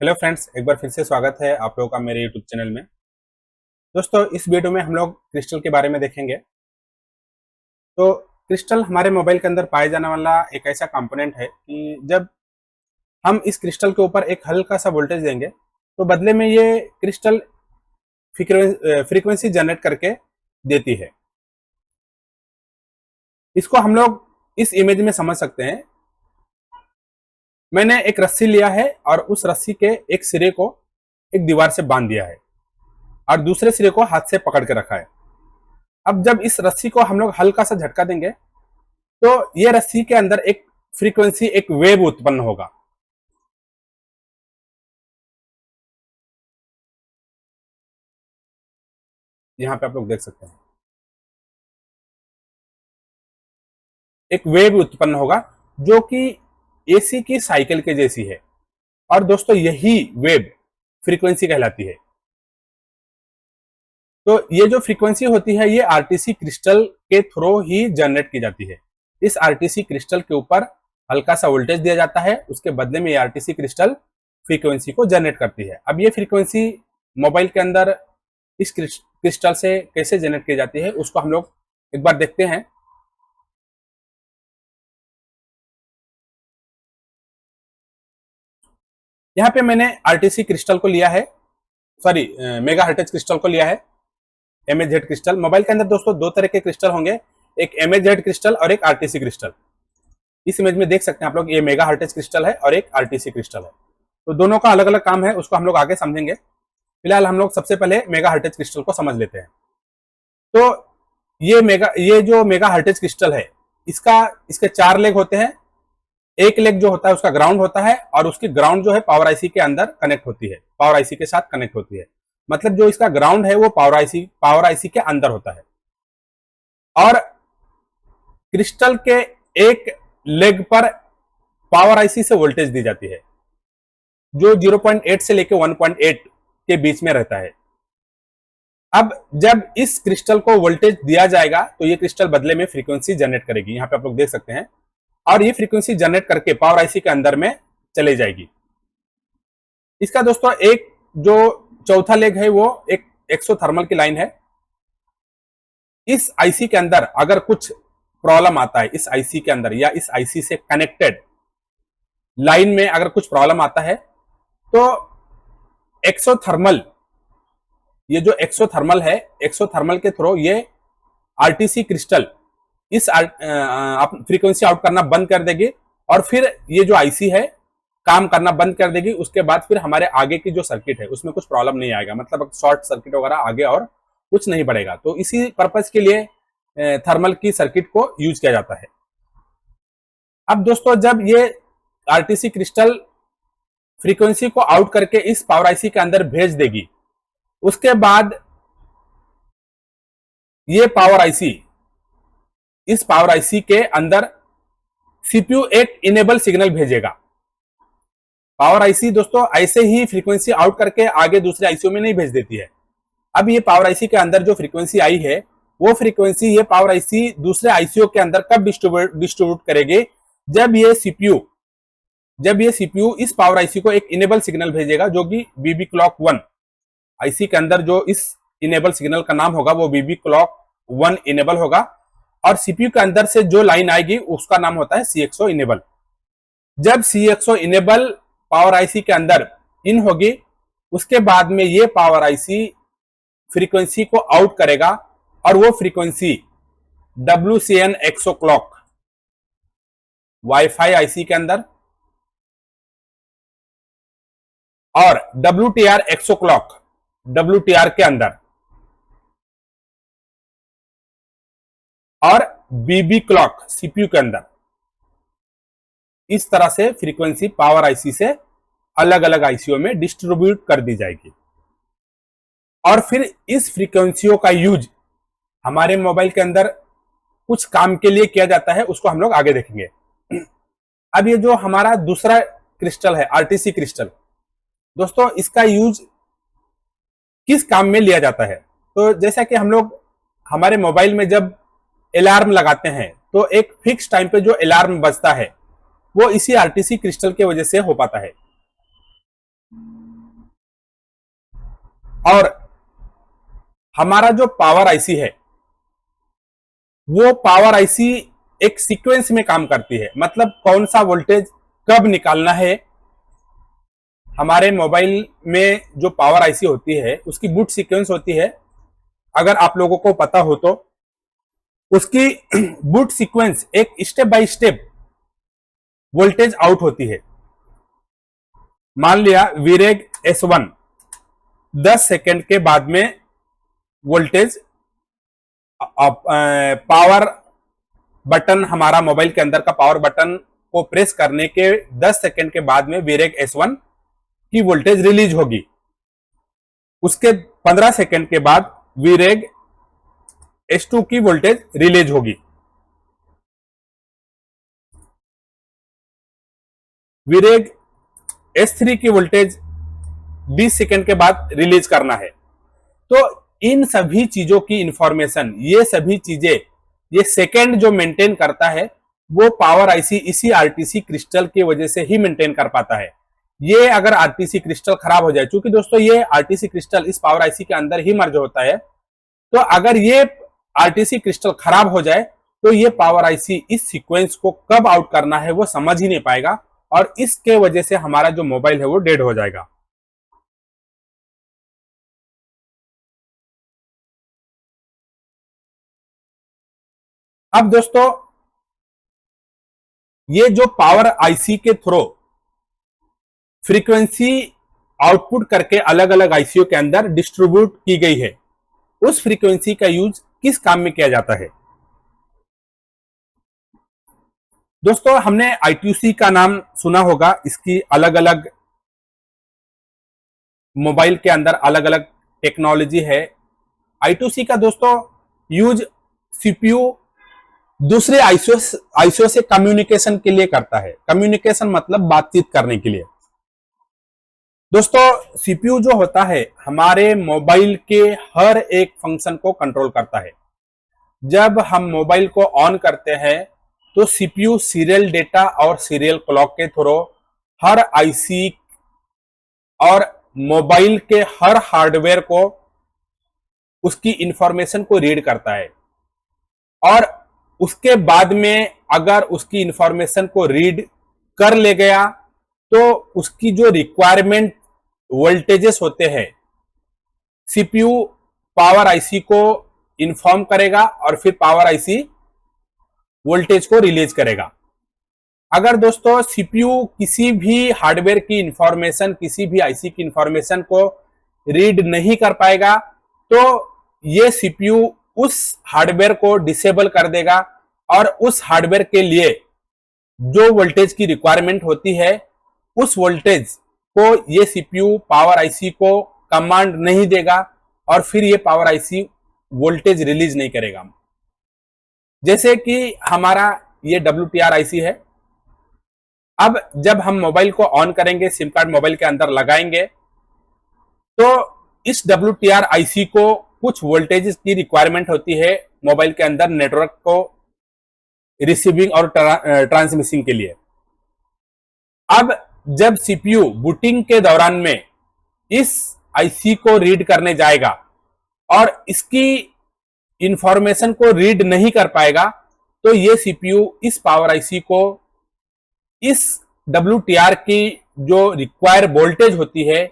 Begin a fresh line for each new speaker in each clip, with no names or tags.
Hello friends, एक बार फिर से स्वागत है आप लोगों का मेरे यूट्यूब चैनल में। दोस्तों, इस वीडियो में हम लोग क्रिस्टल के बारे में देखेंगे। तो क्रिस्टल हमारे मोबाइल के अंदर पाया जाने वाला एक ऐसा कंपोनेंट है कि जब हम इस क्रिस्टल के ऊपर एक हल्का सा वोल्टेज देंगे तो बदले में ये क्रिस्टल फ्रीक्वेंसी जनरेट करके देती है। इसको हम लोग इस इमेज में समझ सकते हैं। मैंने एक रस्सी लिया है और उस रस्सी के एक सिरे को एक दीवार से बांध दिया है और दूसरे सिरे को हाथ से पकड़ के रखा है। अब जब इस रस्सी को हम लोग हल्का सा झटका देंगे तो ये रस्सी के अंदर एक फ्रीक्वेंसी, एक वेव उत्पन्न होगा। यहां पे आप लोग देख सकते हैं, एक वेव उत्पन्न होगा जो कि एसी की साइकिल के जैसी है। और दोस्तों, यही वेव फ्रीक्वेंसी कहलाती है। तो ये जो फ्रीक्वेंसी होती है ये आरटीसी क्रिस्टल के थ्रू ही जनरेट की जाती है। इस आरटीसी क्रिस्टल के ऊपर हल्का सा वोल्टेज दिया जाता है, उसके बदले में ये आरटीसी क्रिस्टल फ्रीक्वेंसी को जनरेट करती है। अब ये फ्रीक्वेंसी मोबाइल के अंदर इस क्रिस्टल से कैसे जनरेट की जाती है उसको हम लोग एक बार देखते हैं। यहाँ पे मैंने आरटीसी क्रिस्टल को लिया है, सॉरी मेगा हर्ट्ज क्रिस्टल को लिया है, एमएचजेड क्रिस्टल। मोबाइल के अंदर दोस्तों दो तरह के क्रिस्टल होंगे, एक एमएचजेड क्रिस्टल और एक आरटीसी क्रिस्टल। इस इमेज में देख सकते हैं आप लोग, ये मेगा हर्ट्ज क्रिस्टल है और एक आरटीसी क्रिस्टल है। तो दोनों का अलग अलग काम है, उसको हम लोग आगे समझेंगे। फिलहाल हम लोग सबसे पहले मेगा हर्ट्ज क्रिस्टल को समझ लेते हैं। तो ये जो मेगा हर्ट्ज क्रिस्टल है, इसके 4 लेग होते हैं। एक लेग जो होता है उसका ग्राउंड होता है और उसकी ग्राउंड जो है पावर आईसी के अंदर कनेक्ट होती है, पावर आईसी के साथ कनेक्ट होती है। मतलब जो इसका ग्राउंड है वो पावर आईसी के अंदर होता है। और क्रिस्टल के एक लेग पर पावर आईसी से वोल्टेज दी जाती है जो 0.8 से लेकर 1.8 के बीच में रहता है। अब जब इस क्रिस्टल को वोल्टेज दिया जाएगा तो ये क्रिस्टल बदले में फ्रीक्वेंसी जनरेट करेगी। यहां पे आप लोग देख सकते हैं, और ये फ्रीक्वेंसी जनरेट करके पावर आईसी के अंदर में चले जाएगी। इसका दोस्तों एक जो चौथा लेग है वो एक एक्सोथर्मल की लाइन है। इस आईसी के अंदर अगर कुछ प्रॉब्लम आता है, इस आईसी के अंदर या इस आईसी से कनेक्टेड लाइन में अगर कुछ प्रॉब्लम आता है तो एक्सोथर्मल, ये जो एक्सोथर्मल है, एक्सोथर्मल के थ्रू ये आरटीसी क्रिस्टल इस फ्रीक्वेंसी आउट करना बंद कर देगी और फिर ये जो आईसी है काम करना बंद कर देगी। उसके बाद फिर हमारे आगे की जो सर्किट है उसमें कुछ प्रॉब्लम नहीं आएगा, मतलब शॉर्ट सर्किट वगैरह आगे और कुछ नहीं बढ़ेगा। तो इसी पर्पज के लिए थर्मल की सर्किट को यूज किया जाता है। अब दोस्तों, जब ये आरटीसी क्रिस्टल फ्रीक्वेंसी को आउट करके इस पावर आईसी के अंदर भेज देगी, उसके बाद ये पावर आईसी, इस पावर आईसी के अंदर सीपीयू एक इनेबल सिग्नल भेजेगा। पावर आईसी दोस्तों ऐसे ही फ्रीक्वेंसी आउट करके आगे दूसरे आईसीओ में नहीं भेज देती है। अब ये पावर आईसी के अंदर जो फ्रीक्वेंसी आई है वो फ्रीक्वेंसी ये पावर आईसी दूसरे आईसीओ के अंदर कब डिस्ट्रीब्यूट करेगी, जब ये सीपीयू इस पावर आईसी को एक इनेबल सिग्नल भेजेगा जो कि बीबी क्लॉक 1। आईसी के अंदर जो इस इनेबल सिग्नल का नाम होगा वो बीबी क्लॉक 1 इनेबल होगा और सीपीयू के अंदर से जो लाइन आएगी उसका नाम होता है सीएक्सओ इनेबल। जब सीएक्सओ इनेबल पावर आईसी के अंदर इन होगी, उसके बाद में ये पावर आईसी फ्रीक्वेंसी को आउट करेगा और वो फ्रीक्वेंसी WCN एक्सो क्लॉक वाईफाई आईसी के अंदर और WTR एक्सो क्लॉक WTR के अंदर और बीबी क्लॉक सीपीयू के अंदर, इस तरह से फ्रीक्वेंसी पावर आईसी से अलग अलग आईसीओ में डिस्ट्रीब्यूट कर दी जाएगी। और फिर इस फ्रीक्वेंसियों का यूज हमारे मोबाइल के अंदर कुछ काम के लिए किया जाता है, उसको हम लोग आगे देखेंगे। अब ये जो हमारा दूसरा क्रिस्टल है आरटीसी क्रिस्टल, दोस्तों इसका यूज किस काम में लिया जाता है? तो जैसा कि हम लोग हमारे मोबाइल में जब अलार्म लगाते हैं तो एक फिक्स टाइम पे जो अलार्म बजता है वो इसी आरटीसी क्रिस्टल के वजह से हो पाता है। और हमारा जो पावर आईसी है वो पावर आईसी एक सीक्वेंस में काम करती है, मतलब कौन सा वोल्टेज कब निकालना है। हमारे मोबाइल में जो पावर आईसी होती है उसकी बूट सीक्वेंस होती है, अगर आप लोगों को पता हो तो उसकी बूट सीक्वेंस एक step by step voltage out होती है। मान लिया वीरेग S1 10 सेकेंड के बाद में वोल्टेज पावर बटन, हमारा मोबाइल के अंदर का पावर बटन को प्रेस करने के 10 सेकेंड के बाद में वीरेग S1 की वोल्टेज रिलीज होगी। उसके 15 सेकेंड के बाद वीरेग S2 की वोल्टेज रिलीज होगी। वीरेग S3 की वोल्टेज 20 सेकेंड के बाद रिलीज करना है। तो इन सभी चीजों की इंफॉर्मेशन, ये सभी चीजें, ये सेकेंड जो मेंटेन करता है वो पावर आईसी इसी आरटीसी क्रिस्टल की वजह से ही मेंटेन कर पाता है। ये अगर आरटीसी क्रिस्टल खराब हो जाए, क्योंकि दोस्तों ये आरटीसी क्रिस्टल इस पावर आईसी के अंदर ही मर्ज होता है, तो अगर ये आरटीसी क्रिस्टल खराब हो जाए तो ये पावर आईसी इस सीक्वेंस को कब आउट करना है वो समझ ही नहीं पाएगा, और इसके वजह से हमारा जो मोबाइल है वो डेड हो जाएगा। अब दोस्तों ये जो पावर आईसी के थ्रू फ्रीक्वेंसी आउटपुट करके अलग अलग आईसीओ के अंदर डिस्ट्रीब्यूट की गई है, उस फ्रीक्वेंसी का यूज किस काम में किया जाता है। दोस्तों हमने I2C का नाम सुना होगा, इसकी अलग अलग मोबाइल के अंदर अलग अलग टेक्नोलॉजी है। I2C का दोस्तों यूज सीपीयू दूसरे आईसीओ से कम्युनिकेशन के लिए करता है। कम्युनिकेशन मतलब बातचीत करने के लिए। दोस्तों सीपीयू जो होता है हमारे मोबाइल के हर एक फंक्शन को कंट्रोल करता है। जब हम मोबाइल को ऑन करते हैं तो सीपीयू सीरियल डेटा और सीरियल क्लॉक के थ्रू हर आईसी और मोबाइल के हर हार्डवेयर को, उसकी इंफॉर्मेशन को रीड करता है, और उसके बाद में अगर उसकी इंफॉर्मेशन को रीड कर ले गया तो उसकी जो रिक्वायरमेंट वोल्टेजेस होते हैं सीपीयू पावर आईसी को इन्फॉर्म करेगा और फिर पावर आईसी वोल्टेज को रिलीज करेगा। अगर दोस्तों सीपीयू किसी भी हार्डवेयर की इंफॉर्मेशन, किसी भी आईसी की इंफॉर्मेशन को रीड नहीं कर पाएगा तो ये सीपीयू उस हार्डवेयर को डिसेबल कर देगा, और उस हार्डवेयर के लिए जो वोल्टेज की रिक्वायरमेंट होती है उस वोल्टेज को ये सीपीयू पावर आईसी को कमांड नहीं देगा, और फिर ये पावर आईसी वोल्टेज रिलीज नहीं करेगा। जैसे कि हमारा ये WTR आईसी है। अब जब हम मोबाइल को ऑन करेंगे, सिम कार्ड मोबाइल के अंदर लगाएंगे, तो इस WTR आईसी को कुछ वोल्टेज की रिक्वायरमेंट होती है मोबाइल के अंदर नेटवर्क को रिसीविंग और ट्रांसमिशन के लिए। अब जब सीपीयू बूटिंग के दौरान में इस आईसी को रीड करने जाएगा और इसकी इंफॉर्मेशन को रीड नहीं कर पाएगा तो ये सीपीयू इस पावर आईसी को इस WTR की जो रिक्वायर वोल्टेज होती है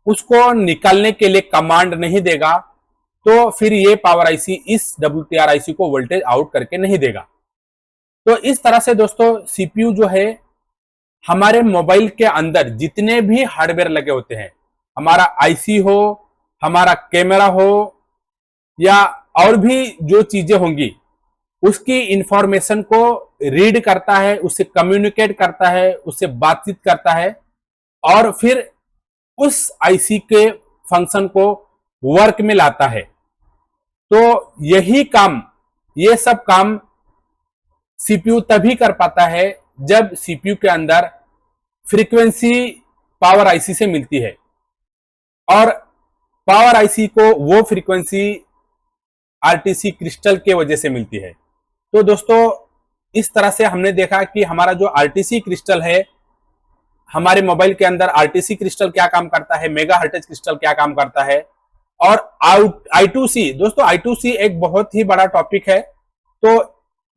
उसको निकालने के लिए कमांड नहीं देगा, तो फिर ये पावर आईसी इस WTR आईसी को वोल्टेज आउट करके नहीं देगा। तो इस तरह से दोस्तों सीपीयू जो है हमारे मोबाइल के अंदर जितने भी हार्डवेयर लगे होते हैं, हमारा आईसी हो, हमारा कैमरा हो, या और भी जो चीजें होंगी, उसकी इंफॉर्मेशन को रीड करता है, उससे कम्युनिकेट करता है, उससे बातचीत करता है, और फिर उस आईसी के फंक्शन को वर्क में लाता है। तो यही काम, ये सब काम सीपीयू तभी कर पाता है जब सीपीयू के अंदर फ्रीक्वेंसी पावर आईसी से मिलती है, और पावर आईसी को वो फ्रीक्वेंसी आरटीसी क्रिस्टल के वजह से मिलती है। तो दोस्तों इस तरह से हमने देखा कि हमारा जो आरटीसी क्रिस्टल है हमारे मोबाइल के अंदर आरटीसी क्रिस्टल क्या काम करता है, मेगा हर्टेज क्रिस्टल क्या काम करता है, और I2C। दोस्तों I2C एक बहुत ही बड़ा टॉपिक है। तो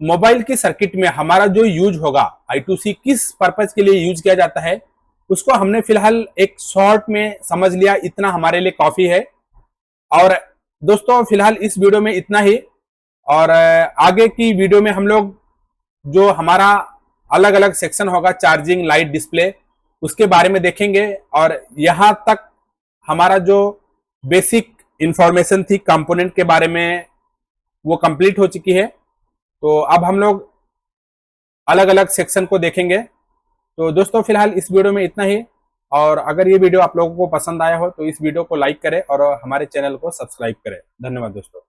मोबाइल की सर्किट में हमारा जो यूज होगा, I2C किस पर्पज के लिए यूज किया जाता है, उसको हमने फिलहाल एक शॉर्ट में समझ लिया, इतना हमारे लिए काफी है। और दोस्तों फिलहाल इस वीडियो में इतना ही, और आगे की वीडियो में हम लोग जो हमारा अलग अलग सेक्शन होगा, चार्जिंग, लाइट, डिस्प्ले, उसके बारे में देखेंगे। और यहां तक हमारा जो बेसिक इंफॉर्मेशन थी कंपोनेंट के बारे में वो कंप्लीट हो चुकी है। तो अब हम लोग अलग अलग सेक्शन को देखेंगे। तो दोस्तों फिलहाल इस वीडियो में इतना ही, और अगर ये वीडियो आप लोगों को पसंद आया हो तो इस वीडियो को लाइक करें और हमारे चैनल को सब्सक्राइब करें। धन्यवाद दोस्तों।